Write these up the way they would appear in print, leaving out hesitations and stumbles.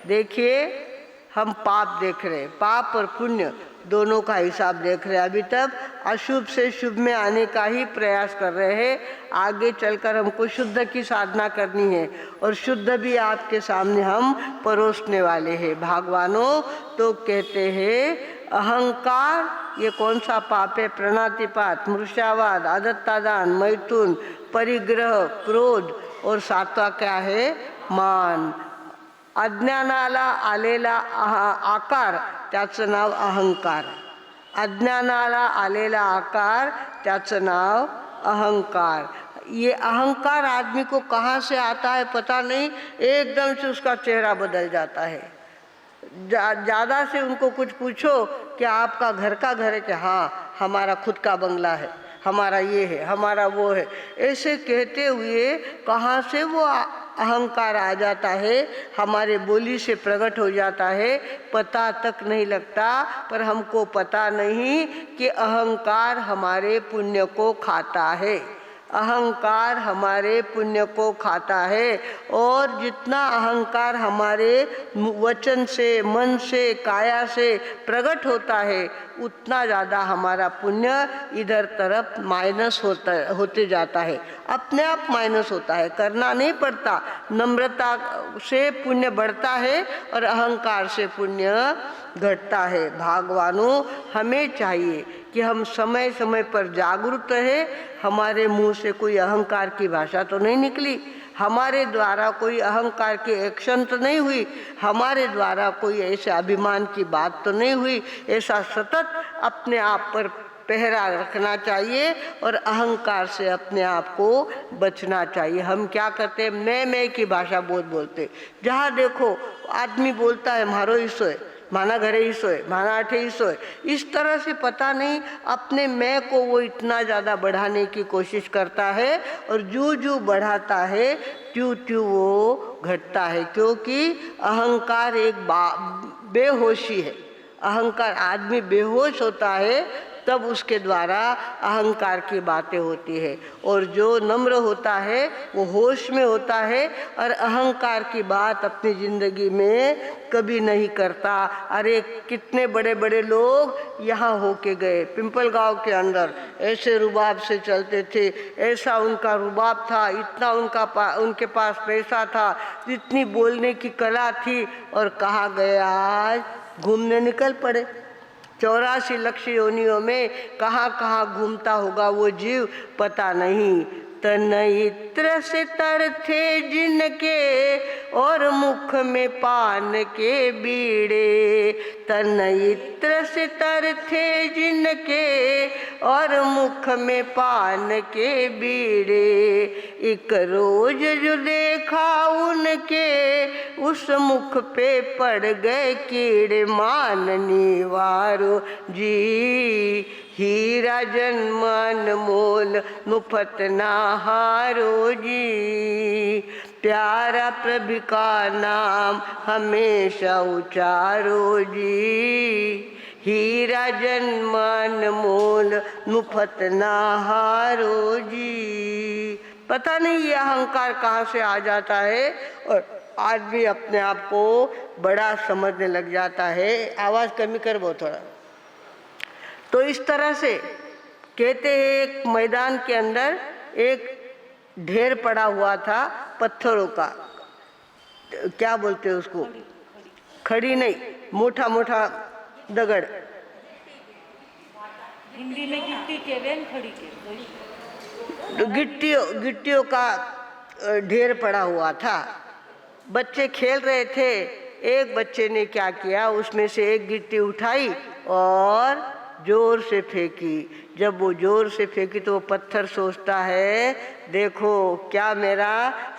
देखिए हम पाप देख रहे हैं, पाप और पुण्य दोनों का हिसाब देख रहे हैं। अभी तक अशुभ से शुभ में आने का ही प्रयास कर रहे हैं। आगे चलकर हमको शुद्ध की साधना करनी है और शुद्ध भी आपके सामने हम परोसने वाले हैं। भगवानों तो कहते हैं अहंकार ये कौन सा पाप है? प्रणतिपात, मृषावाद, आदत्तादान, मैथुन, परिग्रह, क्रोध और सातवा क्या है? मान। अज्ञानाला आलेला आकार त्याचं नाव अहंकार। अज्ञानाला आलेला आकार त्याचं नाव अहंकार। ये अहंकार आदमी को कहाँ से आता है पता नहीं, एकदम से उसका चेहरा बदल जाता है। ज़्यादा से उनको कुछ पूछो कि आपका घर का घर है? कि हाँ हमारा खुद का बंगला है, हमारा ये है, हमारा वो है। ऐसे कहते हुए कहाँ से वो अहंकार आ जाता है, हमारे बोली से प्रकट हो जाता है, पता तक नहीं लगता। पर हमको पता नहीं कि अहंकार हमारे पुण्य को खाता है, अहंकार हमारे पुण्य को खाता है। और जितना अहंकार हमारे वचन से, मन से, काया से प्रकट होता है, उतना ज़्यादा हमारा पुण्य इधर तरफ माइनस होते जाता है, अपने आप माइनस होता है, करना नहीं पड़ता। नम्रता से पुण्य बढ़ता है और अहंकार से पुण्य घटता है। भगवानों हमें चाहिए कि हम समय समय पर जागरूक रहे। हमारे मुंह से कोई अहंकार की भाषा तो नहीं निकली, हमारे द्वारा कोई अहंकार की एक्शन तो नहीं हुई, हमारे द्वारा कोई ऐसे अभिमान की बात तो नहीं हुई। ऐसा सतत अपने आप पर पहरा रखना चाहिए और अहंकार से अपने आप को बचना चाहिए। हम क्या करते हैं? मैं की भाषा बहुत बोलते। जहाँ देखो आदमी बोलता है मारो ही सोए, माना घरे ही सोए, माना आठे ही सोए। इस तरह से पता नहीं अपने मैं को वो इतना ज़्यादा बढ़ाने की कोशिश करता है और जो बढ़ाता है त्यों वो घटता है। क्योंकि अहंकार एक बेहोशी है। अहंकार, आदमी बेहोश होता है तब उसके द्वारा अहंकार की बातें होती है। और जो नम्र होता है वो होश में होता है और अहंकार की बात अपनी ज़िंदगी में कभी नहीं करता। अरे कितने बड़े बड़े लोग यहाँ होके गए, पिंपल गांव के अंदर ऐसे रुबाब से चलते थे, ऐसा उनका रुबाब था, इतना उनके पास पैसा था, इतनी बोलने की कला थी, और कहाँ गए आज? घूमने निकल पड़े। 84 लाख योनियों में कहाँ कहाँ घूमता होगा वो जीव, पता नहीं। तन इत्र से तर थे जिनके और मुख में पान के बीड़े। तन इत्र से तर थे जिनके और मुख में पान के बीड़े। एक रोज जो देखा उनके उस मुख पे पड़ गए कीड़े। माननी वारो जी हीरा जन्मन मोल मुफत ना हारो जी। प्यारा प्रभु का नाम हमेशा उचारो जी। हीरा जन्मन मोल मुफत ना हारो जी। पता नहीं ये अहंकार कहाँ से आ जाता है और आदमी अपने आप को बड़ा समझने लग जाता है। आवाज़ कमी कर वो थोड़ा। तो इस तरह से कहते हैं एक मैदान के अंदर एक ढेर पड़ा हुआ था पत्थरों का, क्या बोलते हैं उसको? खड़ी नहीं, मोटा मोटा दगड़, हिंदी में गिट्टी कहते हैं, खड़ी के गिट्टियों का ढेर पड़ा हुआ था। बच्चे खेल रहे थे। एक बच्चे ने क्या किया, उसमें से एक गिट्टी उठाई और जोर से फेंकी। जब वो जोर से फेंकी तो वो पत्थर सोचता है देखो क्या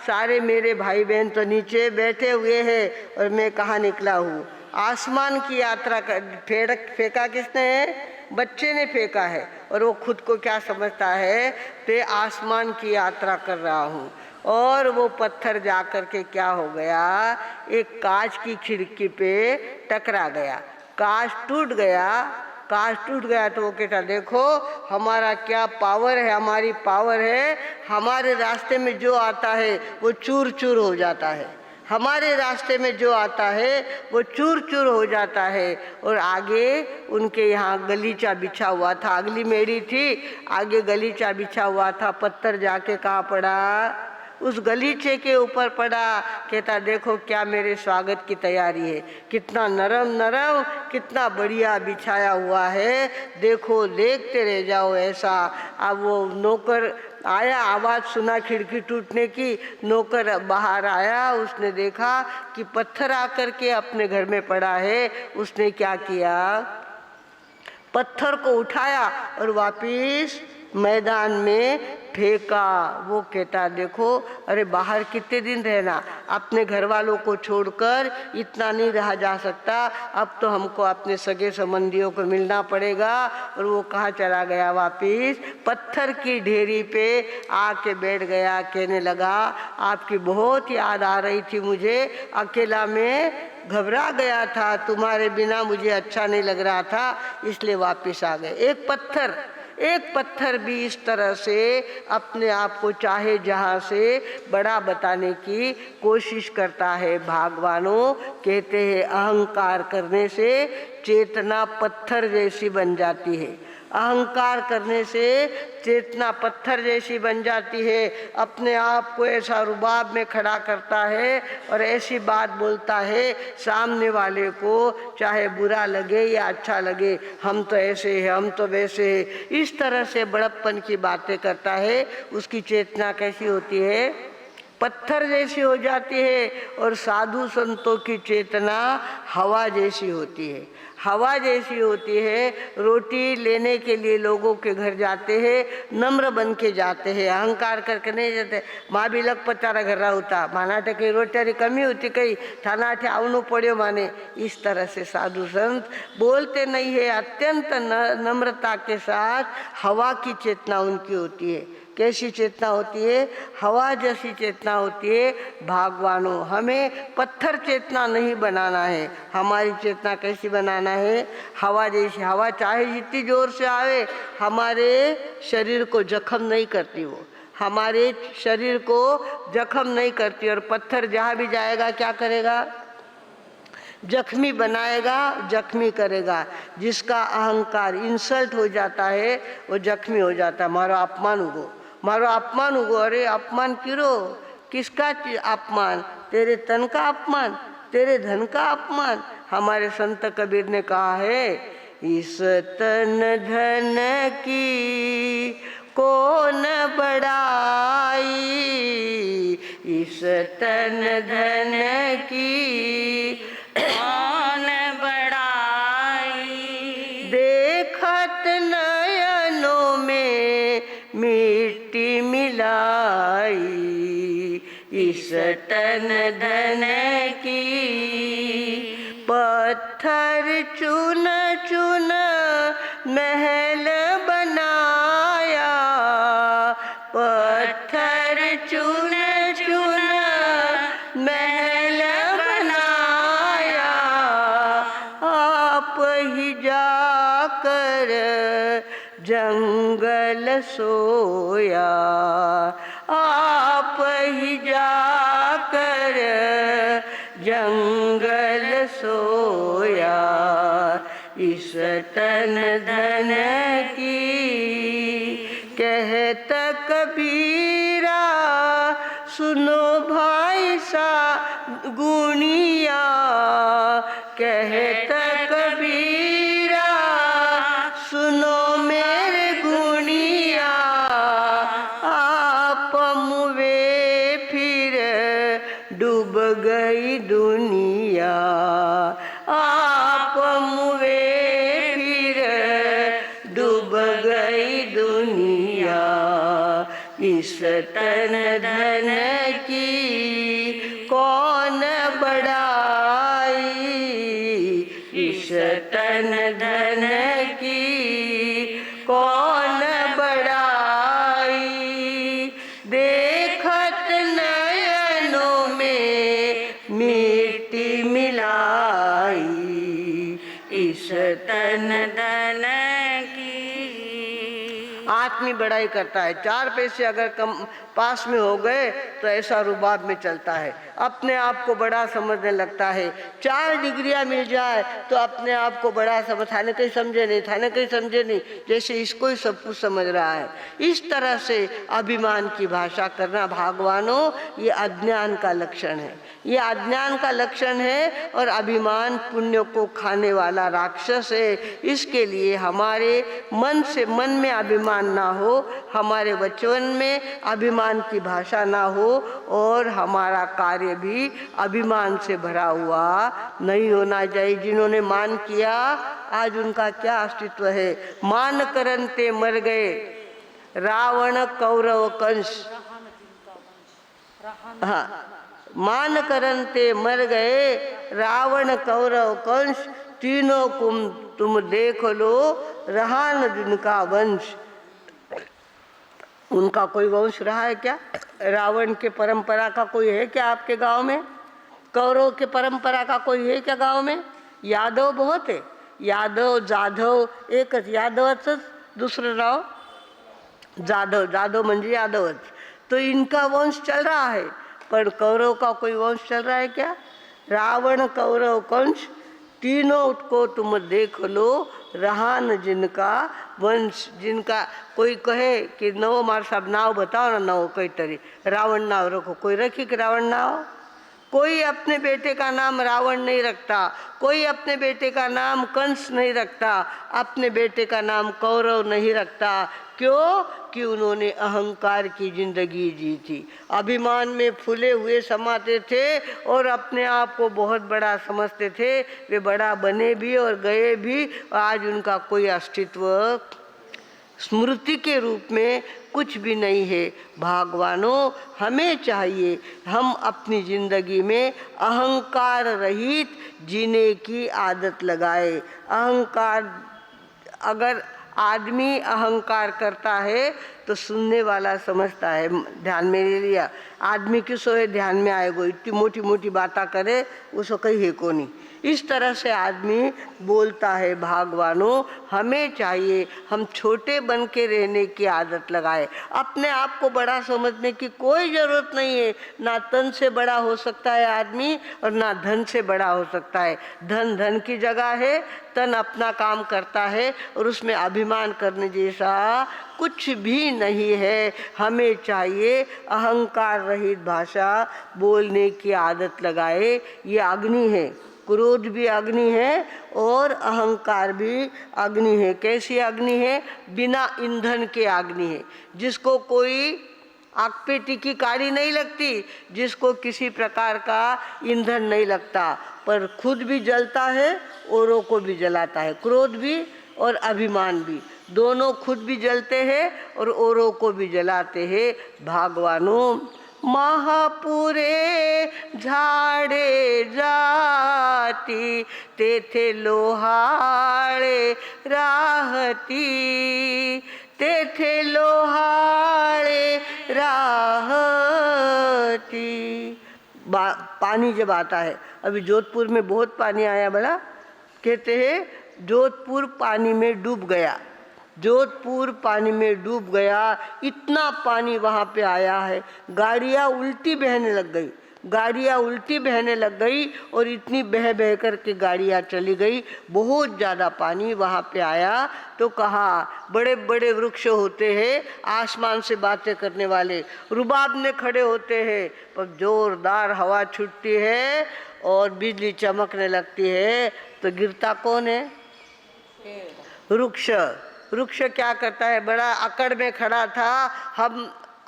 सारे मेरे भाई बहन तो नीचे बैठे हुए हैं और मैं कहाँ निकला हूँ। आसमान की यात्रा फेंका किसने है? बच्चे ने फेंका है। और वो खुद को क्या समझता है? मैं आसमान की यात्रा कर रहा हूँ। और वो पत्थर जा कर के क्या हो गया, एक कांच की खिड़की पे टकरा गया। कांच टूट गया तो वो कहता देखो हमारा क्या पावर है, हमारी पावर है, हमारे रास्ते में जो आता है वो चूर चूर हो जाता है। हमारे रास्ते में जो आता है वो चूर चूर हो जाता है। और आगे उनके यहाँ गलीचा बिछा हुआ था, अगली मेरी थी, आगे गलीचा बिछा हुआ था, पत्थर जाके कहाँ पड़ा, उस गलीचे के ऊपर पड़ा। कहता देखो क्या मेरे स्वागत की तैयारी है, कितना नरम नरम, कितना बढ़िया बिछाया हुआ है, देखो देखते रह जाओ ऐसा। अब वो नौकर आया, आवाज़ सुना खिड़की टूटने की, नौकर बाहर आया, उसने देखा कि पत्थर आकर के अपने घर में पड़ा है। उसने क्या किया, पत्थर को उठाया और वापिस मैदान में फेंका। वो कहता देखो, अरे बाहर कितने दिन रहना, अपने घर वालों को छोड़कर इतना नहीं रहा जा सकता, अब तो हमको अपने सगे संबंधियों को मिलना पड़ेगा। और वो कहाँ चला गया, वापिस पत्थर की ढेरी पे आके बैठ गया। कहने लगा आपकी बहुत याद आ रही थी मुझे, अकेला में घबरा गया था, तुम्हारे बिना मुझे अच्छा नहीं लग रहा था, इसलिए वापिस आ गए। एक पत्थर भी इस तरह से अपने आप को चाहे जहाँ से बड़ा बताने की कोशिश करता है। भगवानों कहते हैं अहंकार करने से चेतना पत्थर जैसी बन जाती है, अहंकार करने से चेतना पत्थर जैसी बन जाती है। अपने आप को ऐसा रुबाब में खड़ा करता है और ऐसी बात बोलता है सामने वाले को, चाहे बुरा लगे या अच्छा लगे, हम तो ऐसे हैं, हम तो वैसे हैं, इस तरह से बड़प्पन की बातें करता है। उसकी चेतना कैसी होती है, पत्थर जैसी हो जाती है। और साधु संतों की चेतना हवा जैसी होती है, हवा जैसी होती है। रोटी लेने के लिए लोगों के घर जाते हैं, नम्र बन के जाते हैं, अहंकार करके नहीं जाते। माँ भी लग पचारा घर रहा होता, माना थे कहीं रोटी कमी होती, कहीं थाना थे आवनु पड़ो माने। इस तरह से साधु संत बोलते नहीं है, अत्यंत नम्रता के साथ हवा की चेतना उनकी होती है। कैसी चेतना होती है, हवा जैसी चेतना होती है। भगवानों हमें पत्थर चेतना नहीं बनाना है, हमारी चेतना कैसी बनाना है, हवा जैसी। हवा चाहे जितनी जोर से आवे, हमारे शरीर को जख्म नहीं करती, वो हमारे शरीर को जख्म नहीं करती। और पत्थर जहाँ भी जाएगा क्या करेगा, जख्मी बनाएगा, जख्मी करेगा। जिसका अहंकार इंसल्ट हो जाता है वो जख्मी हो जाता है। मारो अपमान हुगो, मारो अपमान हुगो। अरे अपमान क्यों, किसका अपमान, तेरे तन का अपमान, तेरे धन का अपमान। हमारे संत कबीर ने कहा है, इस तन धन की कौन बड़ाई, इस तन धन की कौन बड़ाई, देखत नयनों में मिट्टी मिलाई, इस तन धन की पत्थर चुन चुन महल बनाया, पत्थर चुन चुन महल बनाया, आप ही जाकर जंगल सोया, आप ही जाकर जंगल सोया, इस तन धन की कहत कबीरा, सुनो भाई सा गुनिया, कहत कबीरा सुनो मेरे गुनिया, आप मुवे फिर डूब गई दुनिया, आप मुवे फिर डूब गई दुनिया, इस तन धन की कौन बड़ाई, इस तन धन की कौन बड़ाई, देखत नयनों में मिट्टी मिलाई, इस तन धन की। आज आत्मी बड़ाई करता है। 4 पैसे अगर कम पास में हो गए तो ऐसा रुबाब में चलता है, अपने आप को बड़ा समझने लगता है। 4 डिग्रियां मिल जाए तो अपने आप को बड़ा समझ, थाने कहीं समझे नहीं, थाने कहीं समझे नहीं, जैसे इसको ही सब कुछ समझ रहा है। इस तरह से अभिमान की भाषा करना भगवानों, ये अज्ञान का लक्षण है, ये अज्ञान का लक्षण है। और अभिमान पुण्य को खाने वाला राक्षस है। इसके लिए हमारे मन में अभिमान ना हो, हमारे वचन में अभिमान की भाषा ना हो, और हमारा कार्य भी अभिमान से भरा हुआ नहीं होना चाहिए। जिन्होंने मान किया आज उनका क्या अस्तित्व है? मान करन ते मर गए रावण कौरव कंस, हाँ, मान करन ते मर गए रावण कौरव कंस, तीनों कुम तुम देख लो रहा न जिनका वंश। उनका कोई वंश रहा है क्या? रावण के परंपरा का कोई है क्या आपके गांव में? कौरव के परंपरा का कोई है क्या गांव में? यादव बहुत है, यादव जाधव एकच, यादवच दुसरं नाव जाधव, जाधव म्हणजे यादवच। तो इनका वंश चल रहा है, पर कौरव का कोई वंश चल रहा है क्या? रावण कौरव कंस तीनों को तुम देख लो रहा न जिनका वंश। जिनका कोई कहे कि नव मार साहब नाव बताओ ना, नव कई तरी रावण नाव रखो, कोई रखी कि रावण नाव? कोई अपने बेटे का नाम रावण नहीं रखता, कोई अपने बेटे का नाम कंस नहीं रखता, अपने बेटे का नाम कौरव नहीं रखता। क्यों? कि उन्होंने अहंकार की जिंदगी जी थी, अभिमान में फूले हुए समाते थे और अपने आप को बहुत बड़ा समझते थे। वे बड़ा बने भी और गए भी, आज उनका कोई अस्तित्व स्मृति के रूप में कुछ भी नहीं है। भगवानों, हमें चाहिए हम अपनी जिंदगी में अहंकार रहित जीने की आदत लगाए। अहंकार, अगर आदमी अहंकार करता है तो सुनने वाला समझता है, ध्यान में ले लिया, आदमी किसो है ध्यान में आएगो, इतनी मोटी मोटी बातें करे उसको कही है को नहीं। इस तरह से आदमी बोलता है। भगवानों, हमें चाहिए हम छोटे बन के रहने की आदत लगाए। अपने आप को बड़ा समझने की कोई ज़रूरत नहीं है। ना तन से बड़ा हो सकता है आदमी और ना धन से बड़ा हो सकता है। धन धन की जगह है, तन अपना काम करता है और उसमें अभिमान करने जैसा कुछ भी नहीं है। हमें चाहिए अहंकार रहित भाषा बोलने की आदत लगाए। ये अग्नि है, क्रोध भी अग्नि है और अहंकार भी अग्नि है। कैसी अग्नि है? बिना ईंधन के अग्नि है, जिसको कोई आग पे टिकी काड़ी नहीं लगती, जिसको किसी प्रकार का ईंधन नहीं लगता, पर खुद भी जलता है औरों को भी जलाता है। क्रोध भी और अभिमान भी, दोनों खुद भी जलते हैं और औरों को भी जलाते हैं। भगवानों, महापुरे झाडे जाती तेथे लोहाळे राहती, तेथे लोहाळे राहती। पानी जब आता है, अभी जोधपुर में बहुत पानी आया बड़ा, कहते हैं जोधपुर पानी में डूब गया, जोधपुर पानी में डूब गया। इतना पानी वहाँ पे आया है, गाड़ियाँ उल्टी बहने लग गई, गाड़ियाँ उल्टी बहने लग गई और इतनी बह बह कर के गाड़ियाँ चली गई। बहुत ज़्यादा पानी वहाँ पे आया। तो कहा बड़े बड़े वृक्ष होते हैं आसमान से बातें करने वाले, रुबाब में खड़े होते हैं, पर जोरदार हवा छूटती है और बिजली चमकने लगती है तो गिरता कौन है? वृक्ष। वृक्ष क्या करता है? बड़ा अकड़ में खड़ा था,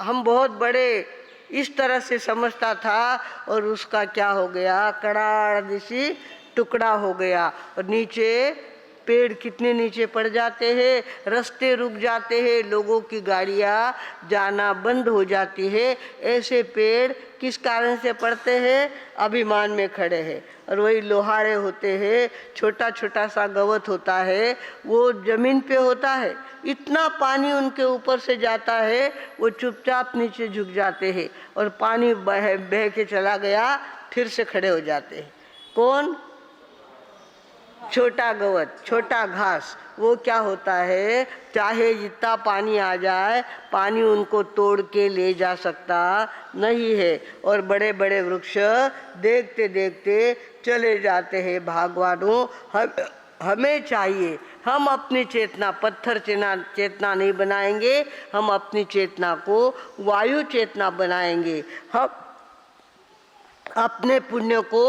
हम बहुत बड़े इस तरह से समझता था और उसका क्या हो गया? कड़ाड़ दिशी टुकड़ा हो गया। और नीचे पेड़ कितने नीचे पड़ जाते हैं, रास्ते रुक जाते हैं, लोगों की गाड़ियाँ जाना बंद हो जाती है। ऐसे पेड़ किस कारण से पड़ते हैं? अभिमान में खड़े हैं। और वही लोहाड़े होते हैं, छोटा छोटा सा गवत होता है, वो जमीन पे होता है, इतना पानी उनके ऊपर से जाता है, वो चुपचाप नीचे झुक जाते हैं और पानी बह के चला गया, फिर से खड़े हो जाते हैं। कौन? छोटा गवत, छोटा घास, वो क्या होता है, चाहे जितना पानी आ जाए, पानी उनको तोड़ के ले जा सकता नहीं है। और बड़े बड़े वृक्ष देखते देखते चले जाते हैं। भगवानों, हमें चाहिए, हम अपनी चेतना पत्थर चेतना नहीं बनाएंगे, हम अपनी चेतना को वायु चेतना बनाएंगे। हम अपने पुण्य को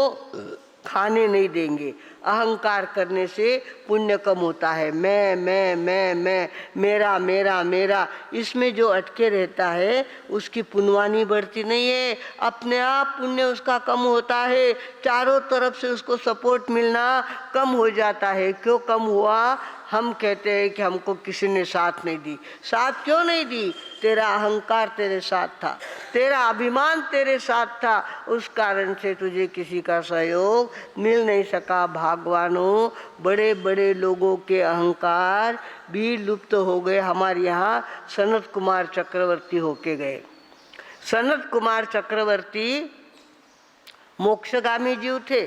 खाने नहीं देंगे। अहंकार करने से पुण्य कम होता है। मैं, मेरा मेरा मेरा, इसमें जो अटके रहता है उसकी पुण्यवानी बढ़ती नहीं है, अपने आप पुण्य उसका कम होता है। चारों तरफ से उसको सपोर्ट मिलना कम हो जाता है। क्यों कम हुआ? हम कहते हैं कि हमको किसी ने साथ नहीं दी। साथ क्यों नहीं दी? तेरा अहंकार तेरे साथ था, तेरा अभिमान तेरे साथ था, उस कारण से तुझे किसी का सहयोग मिल नहीं सका। भगवानों, बड़े बड़े लोगों के अहंकार भी लुप्त हो गए। हमारे यहाँ सनत कुमार चक्रवर्ती होके गए। सनत कुमार चक्रवर्ती मोक्षगामी जीव थे,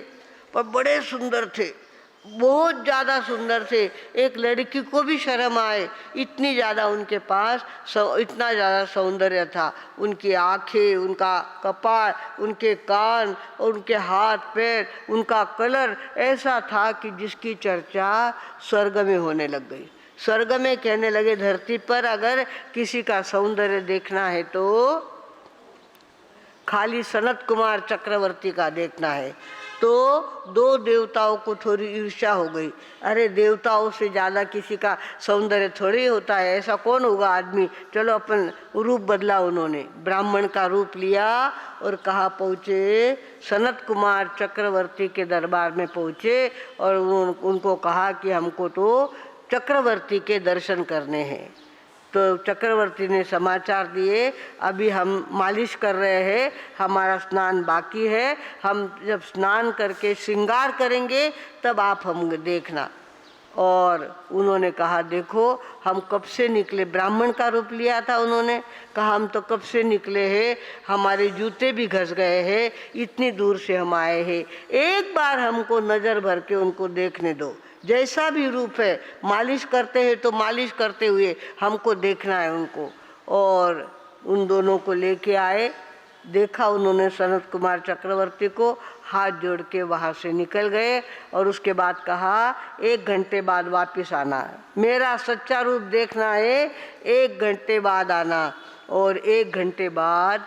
पर बड़े सुंदर थे, बहुत ज़्यादा सुंदर थे। एक लड़की को भी शर्म आए, इतनी ज़्यादा उनके पास इतना ज़्यादा सौंदर्य था। उनकी आँखें, उनका कपाल, उनके कान, उनके हाथ पैर, उनका कलर ऐसा था कि जिसकी चर्चा स्वर्ग में होने लग गई। स्वर्ग में कहने लगे, धरती पर अगर किसी का सौंदर्य देखना है तो खाली सनत कुमार चक्रवर्ती का देखना है। तो दो देवताओं को थोड़ी ईर्ष्या हो गई। अरे देवताओं से ज़्यादा किसी का सौंदर्य थोड़ी होता है, ऐसा कौन होगा आदमी। चलो अपन रूप बदला। उन्होंने ब्राह्मण का रूप लिया और कहाँ पहुँचे? सनत कुमार चक्रवर्ती के दरबार में पहुँचे और उनको कहा कि हमको तो चक्रवर्ती के दर्शन करने हैं। तो चक्रवर्ती ने समाचार दिए, अभी हम मालिश कर रहे हैं, हमारा स्नान बाकी है, हम जब स्नान करके श्रृंगार करेंगे तब आप हम देखना। और उन्होंने कहा, देखो हम कब से निकले, ब्राह्मण का रूप लिया था उन्होंने, कहा हम तो कब से निकले हैं, हमारे जूते भी घस गए हैं, इतनी दूर से हम आए हैं, एक बार हमको नज़र भर के उनको देखने दो। जैसा भी रूप है, मालिश करते हैं तो मालिश करते हुए हमको देखना है उनको। और उन दोनों को लेके आए, देखा उन्होंने सनत कुमार चक्रवर्ती को, हाथ जोड़ के वहाँ से निकल गए। और उसके बाद कहा, 1 घंटे बाद वापस आना, मेरा सच्चा रूप देखना है, 1 घंटे बाद आना। और 1 घंटे बाद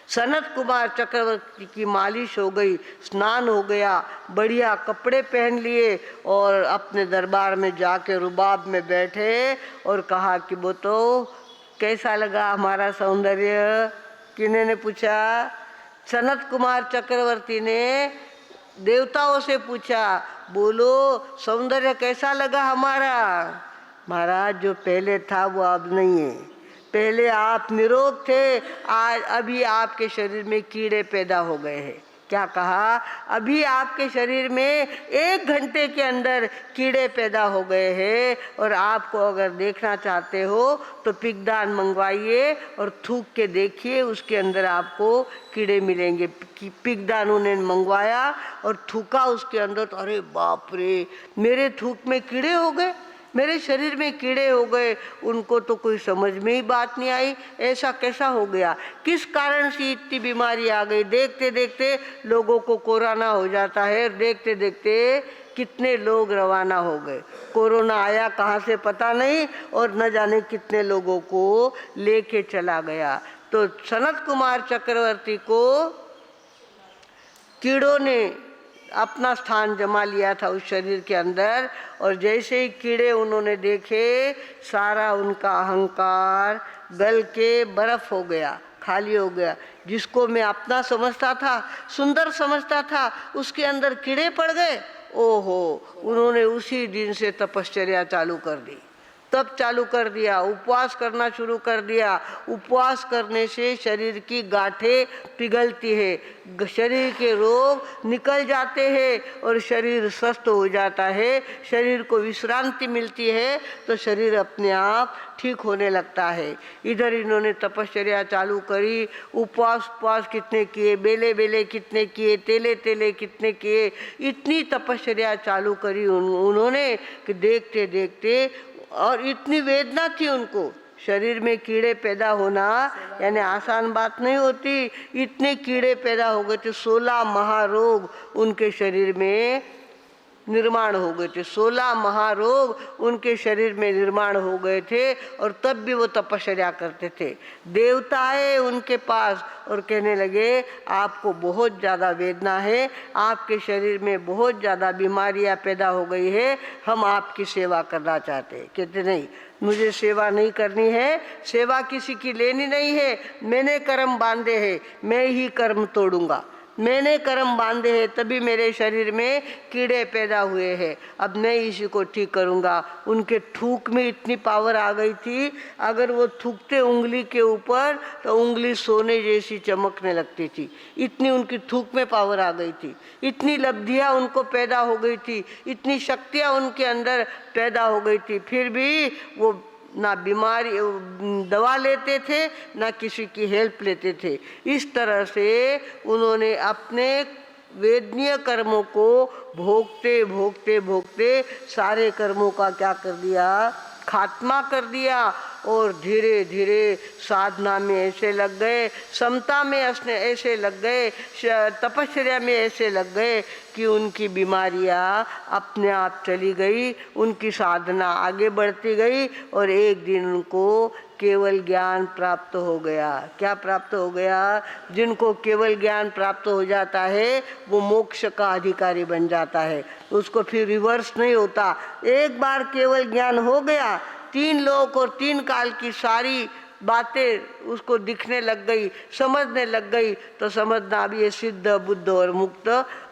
सनत कुमार चक्रवर्ती की मालिश हो गई, स्नान हो गया, बढ़िया कपड़े पहन लिए और अपने दरबार में जाके रुबाब में बैठे और कहा कि वो तो कैसा लगा हमारा सौंदर्य? किन्हीं ने पूछा? सनत कुमार चक्रवर्ती ने देवताओं से पूछा, बोलो सौंदर्य कैसा लगा हमारा? महाराज, जो पहले था वो अब नहीं है। पहले आप निरोग थे, आज अभी आपके शरीर में कीड़े पैदा हो गए हैं। क्या कहा? अभी आपके शरीर में 1 घंटे के अंदर कीड़े पैदा हो गए हैं। और आपको अगर देखना चाहते हो तो पिगदान मंगवाइए और थूक के देखिए, उसके अंदर आपको कीड़े मिलेंगे। पिगदान उन्हें मंगवाया और थूका उसके अंदर, तो अरे बाप रे, मेरे थूक में कीड़े हो गए, मेरे शरीर में कीड़े हो गए। उनको तो कोई समझ में ही बात नहीं आई, ऐसा कैसा हो गया, किस कारण से इतनी बीमारी आ गई। देखते देखते लोगों को कोरोना हो जाता है, देखते देखते कितने लोग रवाना हो गए। कोरोना आया कहाँ से पता नहीं, और न जाने कितने लोगों को लेके चला गया। तो सनत कुमार चक्रवर्ती को कीड़ों ने अपना स्थान जमा लिया था उस शरीर के अंदर। और जैसे ही कीड़े उन्होंने देखे, सारा उनका अहंकार गल के बर्फ हो गया, खाली हो गया। जिसको मैं अपना समझता था, सुंदर समझता था, उसके अंदर कीड़े पड़ गए। ओहो, उन्होंने उसी दिन से तपश्चर्या चालू कर दी। तप चालू कर दिया, उपवास करना शुरू कर दिया। उपवास करने से शरीर की गांठें पिघलती है, शरीर के रोग निकल जाते हैं और शरीर स्वस्थ हो जाता है, शरीर को विश्रांति मिलती है, तो शरीर अपने आप ठीक होने लगता है। इधर इन्होंने तपश्चर्या चालू करी, उपवास कितने किए, बेले बेले कितने किए, तेले तेले कितने किए, इतनी तपश्चर्या चालू करी उन्होंने कि देखते देखते, और इतनी वेदना थी उनको। शरीर में कीड़े पैदा होना यानी आसान बात नहीं होती। इतने कीड़े पैदा हो गए थे, 16 महारोग उनके शरीर में निर्माण हो गए थे, 16 महारोग उनके शरीर में निर्माण हो गए थे, और तब भी वो तपश्चर्या करते थे। देवता आए उनके पास और कहने लगे आपको बहुत ज़्यादा वेदना है, आपके शरीर में बहुत ज़्यादा बीमारियां पैदा हो गई है, हम आपकी सेवा करना चाहते हैं। कहते नहीं, मुझे सेवा नहीं करनी है, सेवा किसी की लेनी नहीं है, मैंने कर्म बांधे हैं, मैं ही कर्म तोड़ूंगा। मैंने कर्म बांधे हैं तभी मेरे शरीर में कीड़े पैदा हुए हैं, अब मैं इसी को ठीक करूँगा। उनके थूक में इतनी पावर आ गई थी, अगर वो थूकते उंगली के ऊपर तो उंगली सोने जैसी चमकने लगती थी, इतनी उनकी थूक में पावर आ गई थी। इतनी लब्धियाँ उनको पैदा हो गई थी, इतनी शक्तियाँ उनके अंदर पैदा हो गई थी, फिर भी वो ना बीमारी दवा लेते थे, ना किसी की हेल्प लेते थे। इस तरह से उन्होंने अपने वेदनीय कर्मों को भोगते भोगते भोगते सारे कर्मों का क्या कर दिया, खात्मा कर दिया, और धीरे धीरे साधना में ऐसे लग गए, समता में ऐसे लग गए, तपश्चर्या में ऐसे लग गए कि उनकी बीमारियां अपने आप चली गई, उनकी साधना आगे बढ़ती गई, और एक दिन उनको केवल ज्ञान प्राप्त हो गया। क्या प्राप्त हो गया? जिनको केवल ज्ञान प्राप्त हो जाता है वो मोक्ष का अधिकारी बन जाता है, उसको फिर रिवर्स नहीं होता। एक बार केवल ज्ञान हो गया, 3 लोक और 3 काल की सारी बातें उसको दिखने लग गई, समझने लग गई, तो समझना भी ये सिद्ध बुद्ध और मुक्त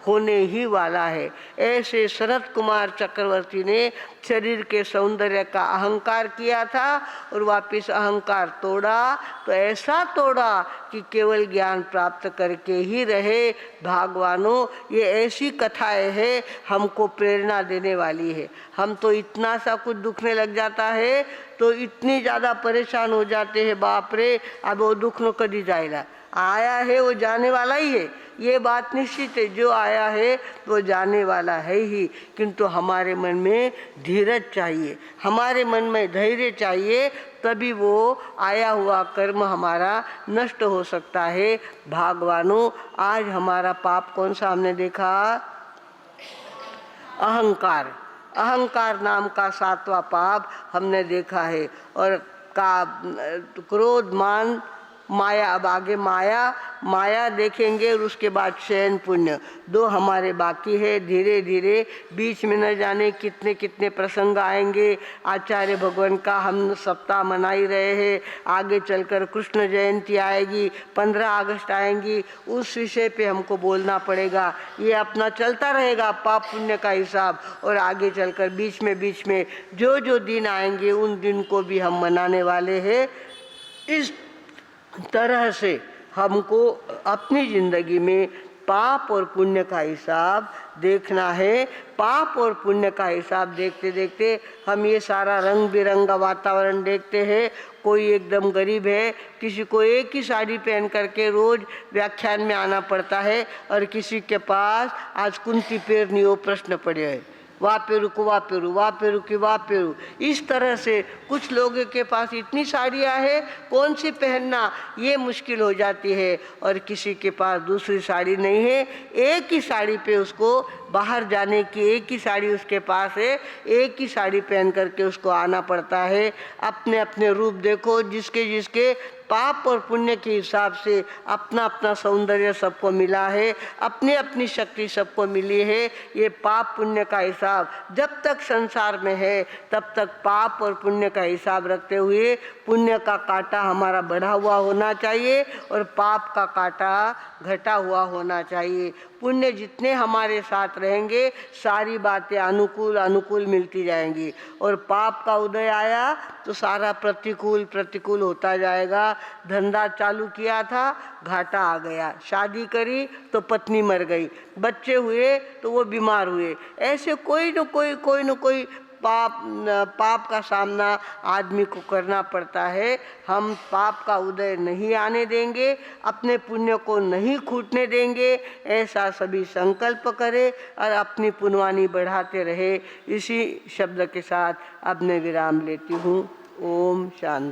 होने ही वाला है। ऐसे शरत कुमार चक्रवर्ती ने शरीर के सौंदर्य का अहंकार किया था और वापस अहंकार तोड़ा, तो ऐसा तोड़ा कि केवल ज्ञान प्राप्त करके ही रहे। भगवानों, ये ऐसी कथाएं हैं हमको प्रेरणा देने वाली है। हम तो इतना सा कुछ दुखने लग जाता है तो इतनी ज़्यादा परेशान हो जाते हैं, बाप रे, अब वो दुख न कभी जाएगा, आया है वो जाने वाला ही है, ये बात निश्चित है, जो आया है वो जाने वाला है ही। किंतु हमारे मन में धीरज चाहिए, हमारे मन में धैर्य चाहिए, तभी वो आया हुआ कर्म हमारा नष्ट हो सकता है। भगवानों, आज हमारा पाप कौन सा हमने देखा? अहंकार। अहंकार नाम का 7वां पाप हमने देखा है, और क्रोध, मान, माया। अब आगे माया देखेंगे और उसके बाद शयन पुण्य, 2 हमारे बाकी है। धीरे धीरे बीच में न जाने कितने कितने प्रसंग आएंगे। आचार्य भगवान का हम सप्ताह मना ही रहे हैं, आगे चलकर कृष्ण जयंती आएगी, 15 अगस्त आएंगी, उस विषय पे हमको बोलना पड़ेगा। ये अपना चलता रहेगा पाप पुण्य का हिसाब, और आगे चलकर बीच में जो जो दिन आएंगे उन दिन को भी हम मनाने वाले हैं। इस तरह से हमको अपनी जिंदगी में पाप और पुण्य का हिसाब देखना है। पाप और पुण्य का हिसाब देखते देखते हम ये सारा रंग बिरंगा वातावरण देखते हैं। कोई एकदम गरीब है, किसी को एक ही साड़ी पहन करके रोज व्याख्यान में आना पड़ता है, और किसी के पास आज कुंती पेरनी वो प्रश्न पड़े है, वाह पेरू को वाह पेरू, वाह पेरू की वाह पेरू। इस तरह से कुछ लोगों के पास इतनी साड़ियाँ हैं, कौन सी पहनना ये मुश्किल हो जाती है, और किसी के पास दूसरी साड़ी नहीं है, एक ही साड़ी पे उसको बाहर जाने की एक ही साड़ी उसके पास है, एक ही साड़ी पहन करके उसको आना पड़ता है। अपने अपने रूप देखो, जिसके जिसके पाप और पुण्य के हिसाब से अपना अपना सौंदर्य सबको मिला है, अपनी अपनी शक्ति सबको मिली है। ये पाप पुण्य का हिसाब जब तक संसार में है तब तक पाप और पुण्य का हिसाब रखते हुए पुण्य का कांटा हमारा बढ़ा हुआ होना चाहिए और पाप का कांटा घटा हुआ होना चाहिए। पुण्य जितने हमारे साथ रहेंगे, सारी बातें अनुकूल अनुकूल मिलती जाएंगी। और पाप का उदय आया तो सारा प्रतिकूल प्रतिकूल होता जाएगा। धंधा चालू किया था, घाटा आ गया। शादी करी तो पत्नी मर गई, बच्चे हुए तो वो बीमार हुए। ऐसे कोई न कोई पाप का सामना आदमी को करना पड़ता है। हम पाप का उदय नहीं आने देंगे, अपने पुण्य को नहीं छूटने देंगे, ऐसा सभी संकल्प करें और अपनी पुण्यवानी बढ़ाते रहे। इसी शब्द के साथ अब मैं विराम लेती हूँ। ओम शांति।